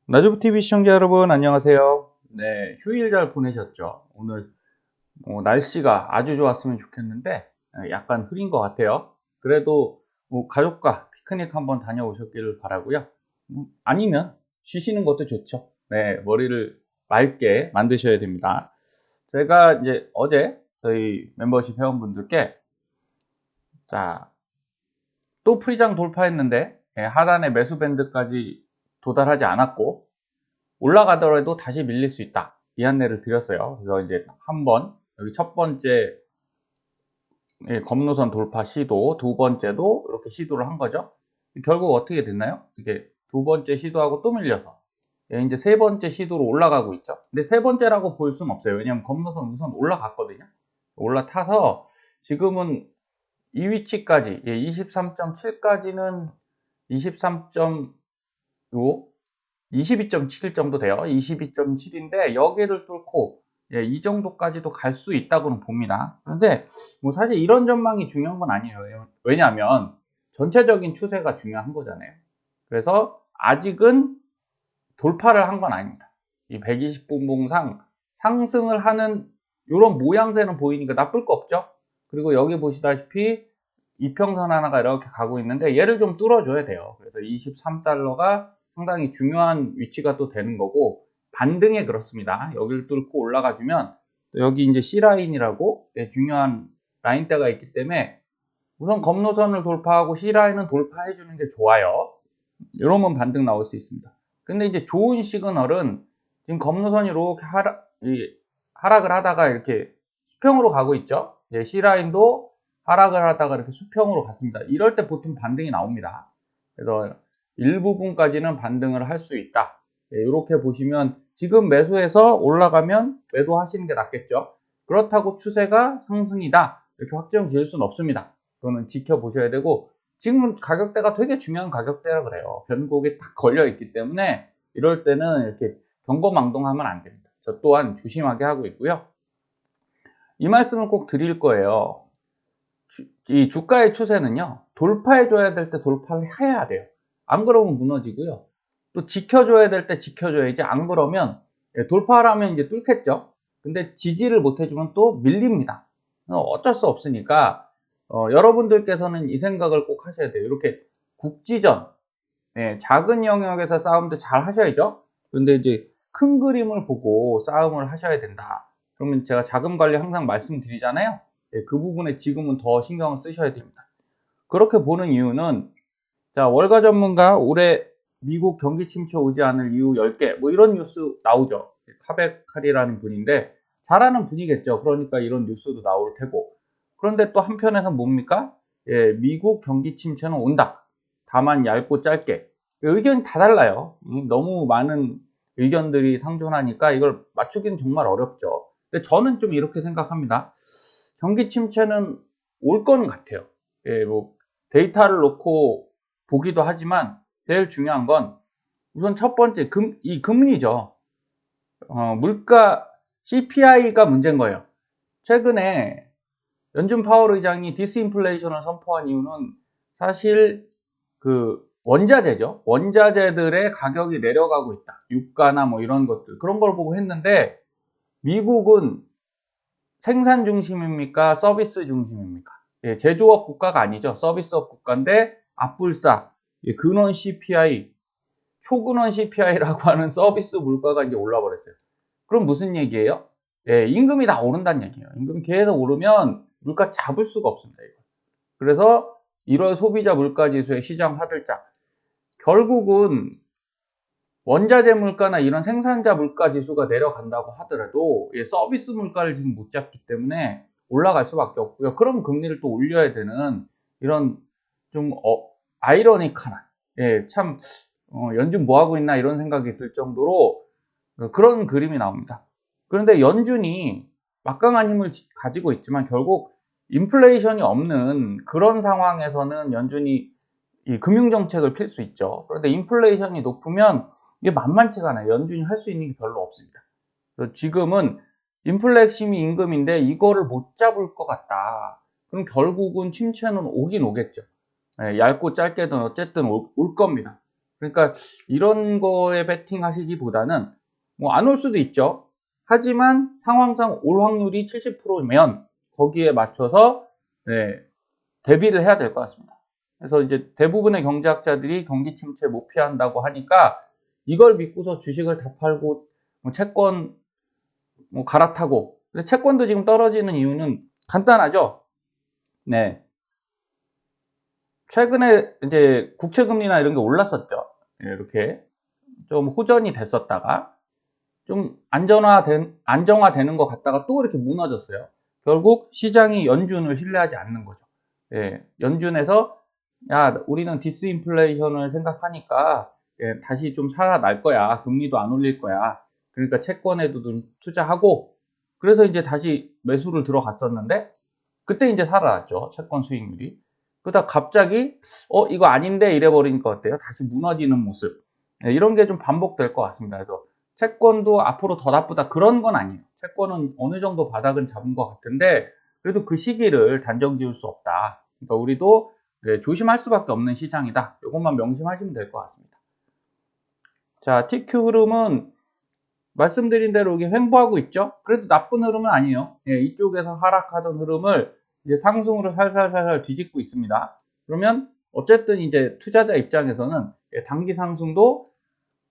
나주부TV 시청자 여러분 안녕하세요. 네, 휴일 잘 보내셨죠? 오늘 날씨가 아주 좋았으면 좋겠는데 약간 흐린 것 같아요. 그래도 가족과 피크닉 한번 다녀오셨기를 바라고요. 아니면 쉬시는 것도 좋죠. 네, 머리를 맑게 만드셔야 됩니다. 제가 이제 어제 저희 멤버십 회원분들께 또 프리장 돌파했는데 하단의 매수 밴드까지 도달하지 않았고 올라가더라도 다시 밀릴 수 있다, 이 안내를 드렸어요. 그래서 이제 한번 여기 첫 번째 검노선 돌파 시도, 두 번째도 이렇게 시도를 한 거죠. 결국 어떻게 됐나요? 이게 두 번째 시도하고 또 밀려서 이제 세 번째 시도로 올라가고 있죠. 근데 세 번째라고 볼 수는 없어요. 왜냐하면 검노선 우선 올라갔거든요. 올라타서 지금은 이 위치까지 23.7까지는 23.5 22.7 정도 돼요. 22.7인데 여기를 뚫고 이 정도까지도 갈 수 있다고는 봅니다. 그런데 사실 이런 전망이 중요한 건 아니에요. 왜냐하면 전체적인 추세가 중요한 거잖아요. 그래서 아직은 돌파를 한 건 아닙니다. 이 120분봉상 상승을 하는 이런 모양새는 보이니까 나쁠 거 없죠. 그리고 여기 보시다시피 이평선 하나가 이렇게 가고 있는데 얘를 좀 뚫어줘야 돼요. 그래서 23달러가 상당히 중요한 위치가 또 되는 거고, 반등에 그렇습니다. 여기를 뚫고 올라가주면 또 여기 이제 C라인이라고 중요한 라인대가 있기 때문에 우선 검노선을 돌파하고 C라인은 돌파해 주는 게 좋아요. 이러면 반등 나올 수 있습니다. 근데 이제 좋은 시그널은 지금 검노선이 이렇게 하락을 하다가 이렇게 수평으로 가고 있죠. C라인도 하락을 하다가 이렇게 수평으로 갔습니다. 이럴 때 보통 반등이 나옵니다. 그래서 일부분까지는 반등을 할 수 있다. 이렇게 보시면 지금 매수해서 올라가면 매도하시는 게 낫겠죠. 그렇다고 추세가 상승이다, 이렇게 확정 지을 수는 없습니다. 그거는 지켜보셔야 되고, 지금 가격대가 되게 중요한 가격대라 그래요. 변곡에 딱 걸려 있기 때문에 이럴 때는 이렇게 경거망동하면 안 됩니다. 저 또한 조심하게 하고 있고요. 이 말씀을 꼭 드릴 거예요. 이 주가의 추세는요, 돌파해 줘야 될 때 돌파를 해야 돼요. 안 그러면 무너지고요. 또 지켜줘야 될 때 지켜줘야지, 안 그러면 돌파하라면 이제 뚫겠죠. 근데 지지를 못 해주면 또 밀립니다. 어쩔 수 없으니까 여러분들께서는 이 생각을 꼭 하셔야 돼요. 이렇게 국지전, 작은 영역에서 싸움도 잘 하셔야죠. 그런데 이제 큰 그림을 보고 싸움을 하셔야 된다. 그러면 제가 자금 관리 항상 말씀드리잖아요. 그 부분에 지금은 더 신경을 쓰셔야 됩니다. 그렇게 보는 이유는, 자, 월가 전문가 올해 미국 경기 침체 오지 않을 이유 10개, 뭐 이런 뉴스 나오죠. 카베칼이라는 분인데 잘하는 분이겠죠. 그러니까 이런 뉴스도 나올 테고. 그런데 또 한편에서 뭡니까? 미국 경기 침체는 온다, 다만 얇고 짧게. 의견이 다 달라요. 너무 많은 의견들이 상존하니까 이걸 맞추기는 정말 어렵죠. 근데 저는 좀 이렇게 생각합니다. 경기 침체는 올 거는 같아요. 뭐 데이터를 놓고 보기도 하지만 제일 중요한 건 우선 첫 번째 이 금리죠. 물가 CPI가 문제인 거예요. 최근에 연준 파월 의장이 디스인플레이션을 선포한 이유는 사실 그 원자재죠. 원자재들의 가격이 내려가고 있다. 유가나 뭐 이런 것들, 그런 걸 보고 했는데, 미국은 생산 중심입니까? 서비스 중심입니까? 제조업 국가가 아니죠. 서비스업 국가인데 앞불사, 근원 CPI, 초근원 CPI라고 하는 서비스 물가가 이제 올라 버렸어요. 그럼 무슨 얘기예요? 임금이 다 오른다는 얘기예요. 임금이 계속 오르면 물가 잡을 수가 없습니다. 이거. 그래서 1월 소비자 물가지수의 시장 화들짝. 결국은 원자재 물가나 이런 생산자 물가 지수가 내려간다고 하더라도 서비스 물가를 지금 못 잡기 때문에 올라갈 수밖에 없고요. 그럼 금리를 또 올려야 되는 이런 좀 아이러니컬한, 참 연준 뭐 하고 있나 이런 생각이 들 정도로 그런 그림이 나옵니다. 그런데 연준이 막강한 힘을 가지고 있지만 결국 인플레이션이 없는 그런 상황에서는 연준이 이 금융정책을 필 수 있죠. 그런데 인플레이션이 높으면 이게 만만치가 않아요. 연준이 할 수 있는 게 별로 없습니다. 그래서 지금은 인플레 핵심이 임금인데 이거를 못 잡을 것 같다. 그럼 결국은 침체는 오긴 오겠죠. 얇고 짧게든 어쨌든 올 겁니다. 그러니까 이런 거에 베팅 하시기보다는 뭐 안 올 수도 있죠. 하지만 상황상 올 확률이 70%면 거기에 맞춰서 네, 대비를 해야 될 것 같습니다. 그래서 이제 대부분의 경제학자들이 경기 침체 못 피한다고 하니까 이걸 믿고서 주식을 다 팔고 뭐 채권 뭐 갈아타고. 근데 채권도 지금 떨어지는 이유는 간단하죠. 네. 최근에 이제 국채금리나 이런 게 올랐었죠. 네, 이렇게 좀 호전이 됐었다가 좀 안정화되는 것 같다가 또 이렇게 무너졌어요. 결국 시장이 연준을 신뢰하지 않는 거죠. 예, 연준에서 야, 우리는 디스인플레이션을 생각하니까 예, 다시 좀 살아날 거야. 금리도 안 올릴 거야. 그러니까 채권에도 좀 투자하고 그래서 이제 다시 매수를 들어갔었는데 그때 이제 살아났죠. 채권 수익률이. 그러다 갑자기 이거 아닌데 이래 버리니까 어때요? 다시 무너지는 모습. 예, 이런 게 좀 반복될 것 같습니다. 그래서 채권도 앞으로 더 나쁘다 그런 건 아니에요. 채권은 어느 정도 바닥은 잡은 것 같은데 그래도 그 시기를 단정 지을 수 없다. 그러니까 우리도 네, 조심할 수밖에 없는 시장이다. 이것만 명심하시면 될 것 같습니다. 자, TQ 흐름은 말씀드린 대로 여기 횡보하고 있죠. 그래도 나쁜 흐름은 아니에요. 예, 이쪽에서 하락하던 흐름을 이제 상승으로 살살살살 뒤집고 있습니다. 그러면 어쨌든 이제 투자자 입장에서는 단기 상승도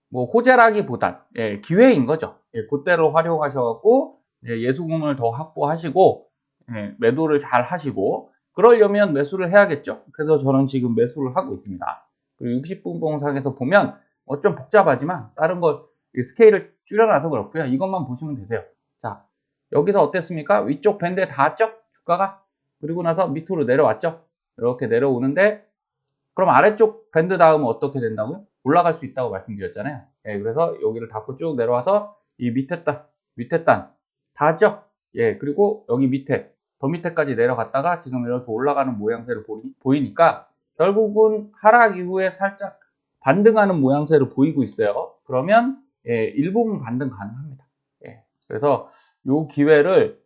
뭐 호재라기보단 기회인 거죠. 그때로 활용하셔갖고 예수금을 더 확보하시고 매도를 잘 하시고 그러려면 매수를 해야겠죠. 그래서 저는 지금 매수를 하고 있습니다. 그리고 60분 봉상에서 보면 좀 복잡하지만 다른 거 스케일을 줄여놔서 그렇고요. 이것만 보시면 되세요. 자, 여기서 어땠습니까? 위쪽 밴드에 닿았죠? 주가가? 그리고 나서 밑으로 내려왔죠? 이렇게 내려오는데 그럼 아래쪽 밴드 다음은 어떻게 된다고요? 올라갈 수 있다고 말씀드렸잖아요. 예, 그래서 여기를 닫고 쭉 내려와서 이 밑에 단 닿았죠? 예, 그리고 여기 밑에 더 밑에까지 내려갔다가 지금 이렇게 올라가는 모양새를 보이니까 결국은 하락 이후에 살짝 반등하는 모양새를 보이고 있어요. 그러면 일부분 반등 가능합니다. 그래서 이 기회를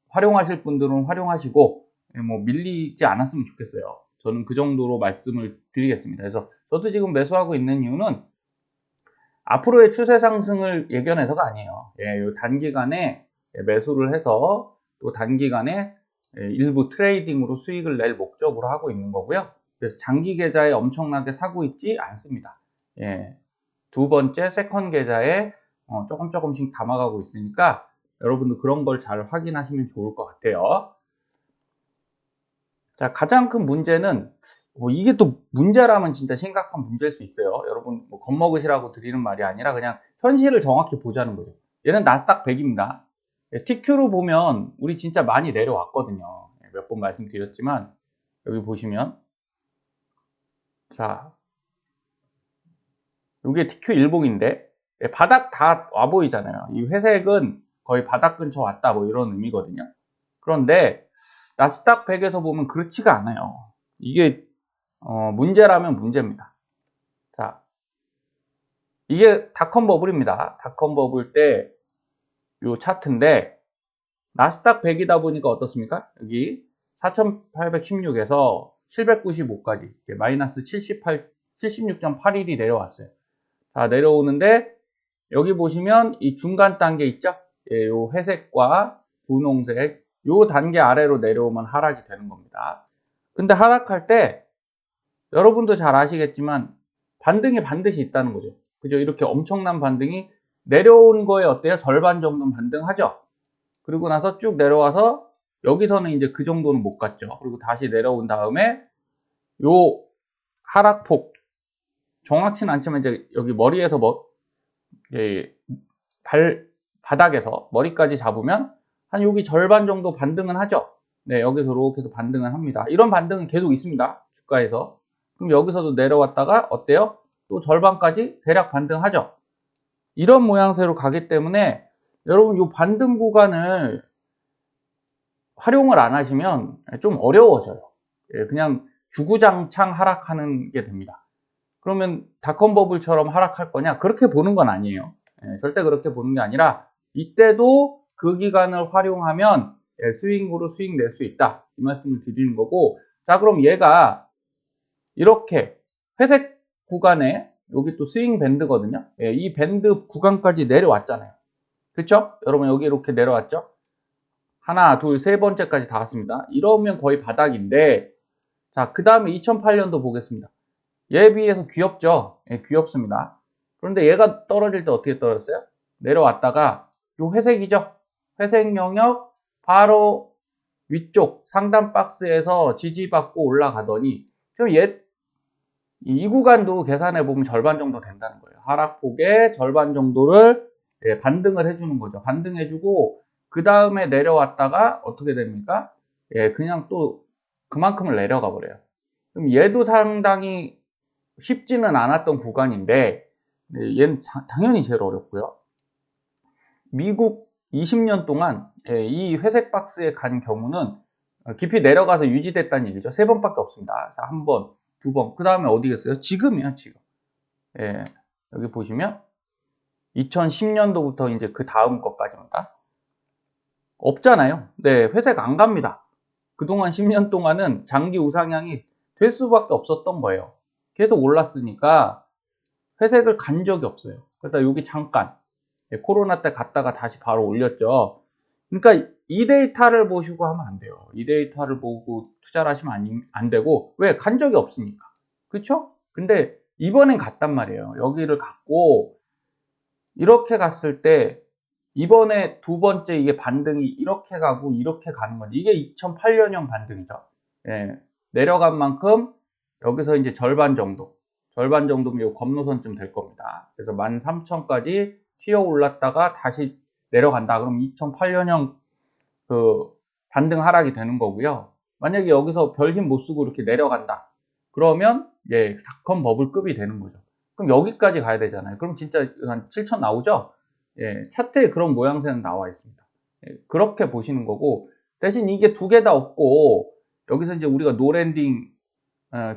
활용하실 분들은 활용하시고 뭐 밀리지 않았으면 좋겠어요. 저는 그 정도로 말씀을 드리겠습니다. 그래서 저도 지금 매수하고 있는 이유는 앞으로의 추세 상승을 예견해서가 아니에요. 단기간에 매수를 해서 또 단기간에 일부 트레이딩으로 수익을 낼 목적으로 하고 있는 거고요. 그래서 장기 계좌에 엄청나게 사고 있지 않습니다. 두 번째 세컨 계좌에 조금씩 담아가고 있으니까 여러분도 그런 걸 잘 확인하시면 좋을 것 같아요. 자, 가장 큰 문제는 이게 또 문제라면 진짜 심각한 문제일 수 있어요. 여러분 뭐 겁먹으시라고 드리는 말이 아니라 그냥 현실을 정확히 보자는 거죠. 얘는 나스닥 100입니다. TQ로 보면 우리 진짜 많이 내려왔거든요. 몇 번 말씀드렸지만 여기 보시면 자, 이게 TQ 일봉인데 바닥 다 와 보이잖아요. 이 회색은 거의 바닥 근처 왔다 뭐 이런 의미거든요. 그런데 나스닥 100에서 보면 그렇지가 않아요. 이게 문제라면 문제입니다. 자, 이게 닷컴 버블입니다. 닷컴 버블 때 요 차트인데 나스닥 100이다 보니까 어떻습니까? 여기 4816에서 795까지 마이너스 76.81이 내려왔어요. 자, 내려오는데 여기 보시면 이 중간 단계 있죠? 요 회색과 분홍색 요 단계 아래로 내려오면 하락이 되는 겁니다. 근데 하락할 때 여러분도 잘 아시겠지만 반등이 반드시 있다는 거죠. 그죠? 이렇게 엄청난 반등이 내려온 거에 어때요? 절반 정도는 반등하죠. 그리고 나서 쭉 내려와서 여기서는 이제 그 정도는 못 갔죠. 그리고 다시 내려온 다음에 요 하락폭 정확치는 않지만 이제 여기 머리에서 바닥에서 머리까지 잡으면 한 여기 절반 정도 반등은 하죠. 네, 여기서 이렇게 해서 반등을 합니다. 이런 반등은 계속 있습니다. 주가에서. 그럼 여기서도 내려왔다가 어때요? 또 절반까지 대략 반등하죠. 이런 모양새로 가기 때문에 여러분 이 반등 구간을 활용을 안 하시면 좀 어려워져요. 그냥 주구장창 하락하는 게 됩니다. 그러면 닷컴 버블처럼 하락할 거냐? 그렇게 보는 건 아니에요. 절대 그렇게 보는 게 아니라 이때도 그 기간을 활용하면 스윙으로 수익 낼 수 있다. 이 말씀을 드리는 거고 자 그럼 얘가 이렇게 회색 구간에 여기 또 스윙 밴드거든요. 예, 이 밴드 구간까지 내려왔잖아요. 그쵸? 여러분 여기 이렇게 내려왔죠? 하나, 둘, 세 번째까지 다 왔습니다. 이러면 거의 바닥인데, 자, 그 다음에 2008년도 보겠습니다. 얘에 비해서 귀엽죠? 예, 귀엽습니다. 그런데 얘가 떨어질 때 어떻게 떨어졌어요? 내려왔다가 요 회색이죠? 회색 영역 바로 위쪽 상단 박스에서 지지받고 올라가더니 그럼 이 구간도 계산해 보면 절반 정도 된다는 거예요. 하락폭의 절반 정도를 반등을 해주는 거죠. 반등해주고 그 다음에 내려왔다가 어떻게 됩니까? 그냥 또 그만큼을 내려가 버려요. 그럼 얘도 상당히 쉽지는 않았던 구간인데 얘는 당연히 제일 어렵고요. 미국 20년 동안 이 회색 박스에 간 경우는 깊이 내려가서 유지됐다는 얘기죠. 3번밖에 없습니다. 한 번, 두 번, 그 다음에 어디겠어요? 지금이요, 지금. 여기 보시면 2010년도부터 이제 그 다음 것까지입니다. 없잖아요. 네, 회색 안 갑니다. 그동안 10년 동안은 장기 우상향이 될 수밖에 없었던 거예요. 계속 올랐으니까 회색을 간 적이 없어요. 그러다 여기 잠깐 코로나 때 갔다가 다시 바로 올렸죠. 그러니까 이 데이터를 보시고 하면 안 돼요. 이 데이터를 보고 투자를 하시면 안 되고, 왜? 간 적이 없으니까. 그쵸? 근데 이번엔 갔단 말이에요. 여기를 갔고 이렇게 갔을 때 이번에 두 번째 이게 반등이 이렇게 가고 이렇게 가는 건데, 이게 2008년형 반등이죠. 내려간 만큼 여기서 이제 절반 정도면 이 검노선쯤 될 겁니다. 그래서 13,000까지 튀어 올랐다가 다시 내려간다. 그럼 2008년형 그 반등 하락이 되는 거고요. 만약에 여기서 별 힘 못 쓰고 이렇게 내려간다. 그러면 닷컴 버블급이 되는 거죠. 그럼 여기까지 가야 되잖아요. 그럼 진짜 한 7,000 나오죠? 차트에 그런 모양새는 나와 있습니다. 그렇게 보시는 거고, 대신 이게 두 개 다 없고 여기서 이제 우리가 노랜딩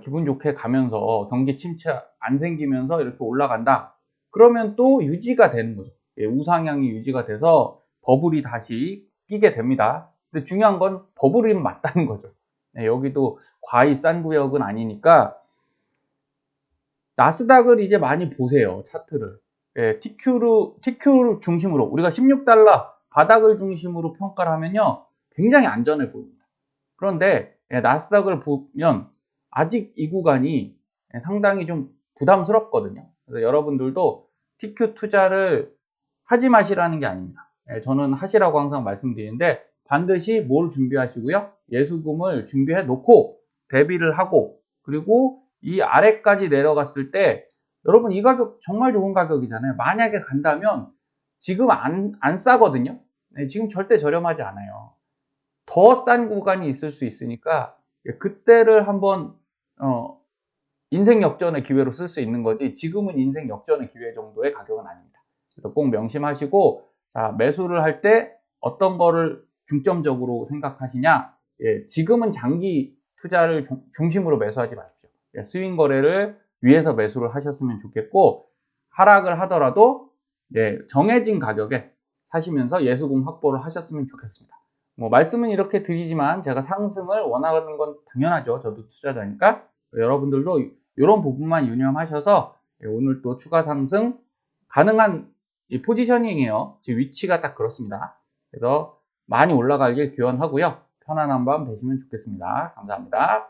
기분 좋게 가면서 경기 침체 안 생기면서 이렇게 올라간다. 그러면 또 유지가 되는 거죠. 우상향이 유지가 돼서 버블이 다시 끼게 됩니다. 근데 중요한 건 버블이 맞다는 거죠. 여기도 과히 싼 구역은 아니니까 나스닥을 이제 많이 보세요. 차트를. TQ 중심으로 우리가 16달러 바닥을 중심으로 평가를 하면요, 굉장히 안전해 보입니다. 그런데 나스닥을 보면 아직 이 구간이 상당히 좀 부담스럽거든요. 그래서 여러분들도 TQ 투자를 하지 마시라는 게 아닙니다. 저는 하시라고 항상 말씀드리는데, 반드시 뭘 준비하시고요? 예수금을 준비해 놓고 대비를 하고, 그리고 이 아래까지 내려갔을 때 여러분 이 가격 정말 좋은 가격이잖아요. 만약에 간다면 지금 안 싸거든요. 지금 절대 저렴하지 않아요. 더 싼 구간이 있을 수 있으니까 그때를 한번 인생 역전의 기회로 쓸 수 있는 거지, 지금은 인생 역전의 기회 정도의 가격은 아닙니다. 그래서 꼭 명심하시고, 자, 매수를 할 때 어떤 거를 중점적으로 생각하시냐? 지금은 장기 투자를 중심으로 매수하지 마십시오. 스윙 거래를 위해서 매수를 하셨으면 좋겠고, 하락을 하더라도 정해진 가격에 사시면서 예수금 확보를 하셨으면 좋겠습니다. 뭐 말씀은 이렇게 드리지만 제가 상승을 원하는 건 당연하죠. 저도 투자자니까. 여러분들도 이런 부분만 유념하셔서 오늘 또 추가 상승 가능한 포지셔닝이에요. 지금 위치가 딱 그렇습니다. 그래서 많이 올라가길 기원하고요. 편안한 밤 되시면 좋겠습니다. 감사합니다.